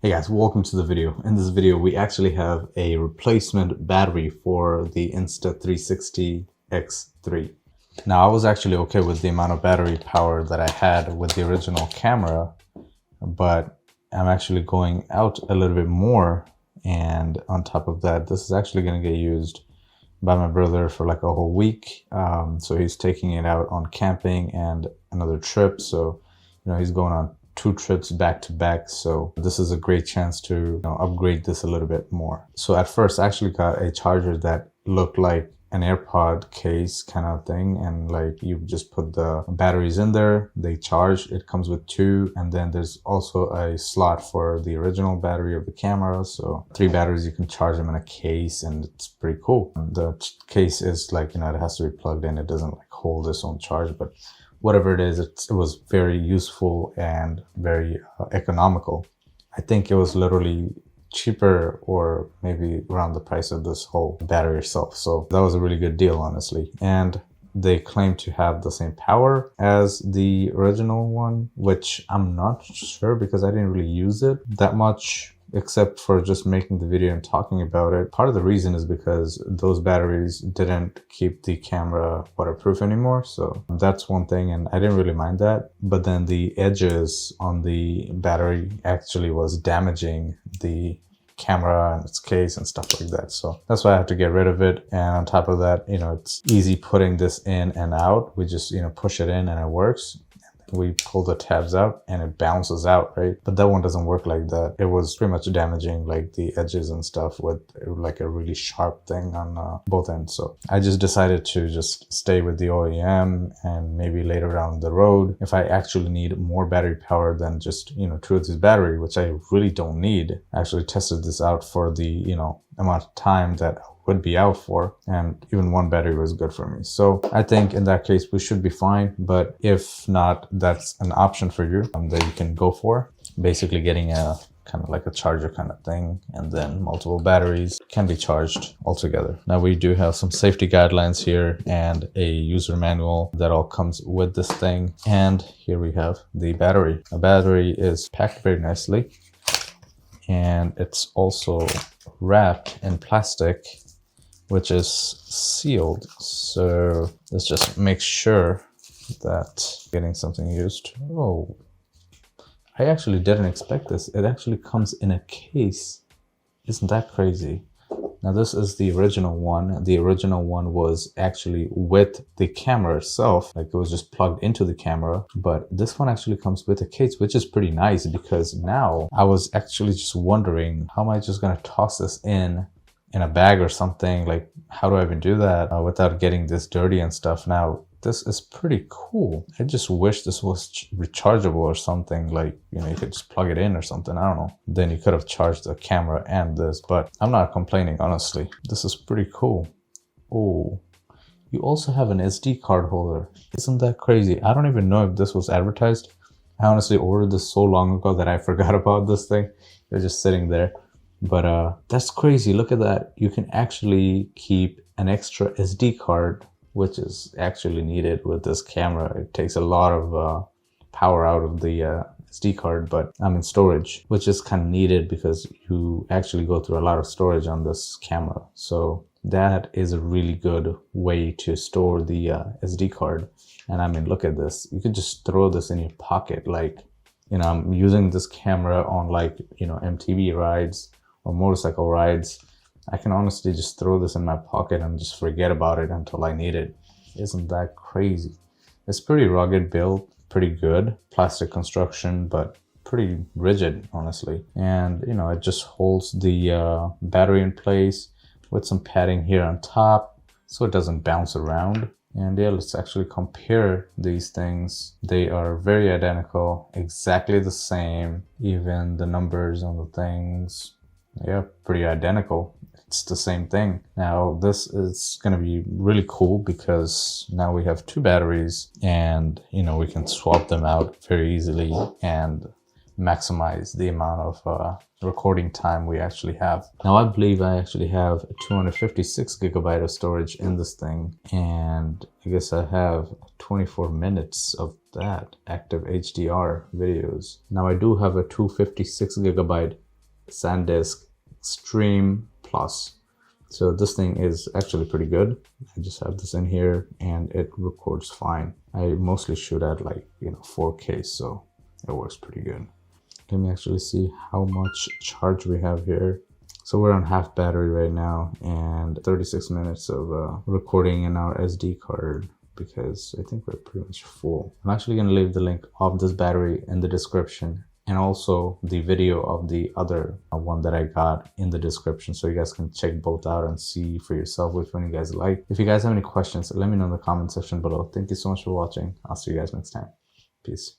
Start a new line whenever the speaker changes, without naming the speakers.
Hey guys, welcome to the video. In this video, we actually have a replacement battery for the Insta360 X3. Now, I was actually okay with the amount of battery power that I had with the original camera, but I'm actually going out a little bit more. And on top of that, this is actually going to get used by my brother for like a whole week. So he's taking it out on camping and another trip. So, he's going on 2 trips back to back. So this is a great chance to upgrade this a little bit more. So at first I actually got a charger that looked like an AirPod case kind of thing, and like you just put the batteries in there, they charge. It comes with 2, and then there's also a slot for the original battery of the camera. So 3 batteries, you can charge them in a case, and it's pretty cool. The case is like, it has to be plugged in. It doesn't like hold its own charge, but whatever it is, it was very useful and very economical. I think it was literally cheaper or maybe around the price of this whole battery itself. So that was a really good deal, honestly. And they claim to have the same power as the original one, which I'm not sure because I didn't really use it that much, except for just making the video and talking about it. Part of the reason is because those batteries didn't keep the camera waterproof anymore. So that's one thing, and I didn't really mind that. But then the edges on the battery actually was damaging the camera and its case and stuff like that. So that's why I had to get rid of it. And on top of that, it's easy putting this in and out. We just, push it in and it works. We pull the tabs out and it bounces out, right? But that one doesn't work like that. It was pretty much damaging like the edges and stuff with like a really sharp thing on both ends. So I just decided to just stay with the OEM, and maybe later down the road, if I actually need more battery power than just, 2 of this battery, which I really don't need. I actually tested this out for the, amount of time that would be out for, and even 1 battery was good for me. So I think in that case we should be fine. But if not, that's an option for you that you can go for. Basically getting a kind of like a charger kind of thing, and then multiple batteries can be charged all together. Now we do have some safety guidelines here and a user manual that all comes with this thing. And here we have the battery. The battery is packed very nicely, and it's also wrapped in plastic, which is sealed. So let's just make sure that getting something used. Oh, I actually didn't expect this. It actually comes in a case. Isn't that crazy? Now this is the original one. The original one was actually with the camera itself, like it was just plugged into the camera. But this one actually comes with a case, which is pretty nice, because now I was actually just wondering, how am I just gonna toss this in a bag or something? Like, how do I even do that without getting this dirty and stuff? Now this is pretty cool. I just wish this was rechargeable or something, like, you could just plug it in or something. I don't know. Then you could have charged the camera and this, but I'm not complaining, honestly. This is pretty cool. Oh, you also have an SD card holder. Isn't that crazy? I don't even know if this was advertised. I honestly ordered this so long ago that I forgot about this thing. It was just sitting there. But that's crazy. Look at that. You can actually keep an extra SD card, which is actually needed with this camera. It takes a lot of power out of the SD card, but storage, which is kind of needed because you actually go through a lot of storage on this camera. So that is a really good way to store the SD card. And look at this. You could just throw this in your pocket. Like, I'm using this camera on like, MTV rides or motorcycle rides. I can honestly just throw this in my pocket and just forget about it until I need it. Isn't that crazy? It's pretty rugged build, pretty good plastic construction, but pretty rigid, honestly. And it just holds the battery in place with some padding here on top so it doesn't bounce around. And yeah, let's actually compare these things. They are very identical, exactly the same. Even the numbers on the things, yeah, pretty identical. It's the same thing. Now this is going to be really cool because now we have 2 batteries, and we can swap them out very easily and maximize the amount of recording time we actually have. Now I believe I actually have 256 gigabyte of storage in this thing, and I guess I have 24 minutes of that active HDR videos. Now I do have a 256 gigabyte SanDisk Extreme Plus. So this thing is actually pretty good. I just have this in here and it records fine. I mostly shoot at like, 4K, so it works pretty good. Let me actually see how much charge we have here. So we're on half battery right now and 36 minutes of recording in our SD card, because I think we're pretty much full. I'm actually going to leave the link of this battery in the description, and also the video of the other one that I got in the description, so you guys can check both out and see for yourself which one you guys like. If you guys have any questions, let me know in the comment section below. Thank you so much for watching. I'll see you guys next time. Peace.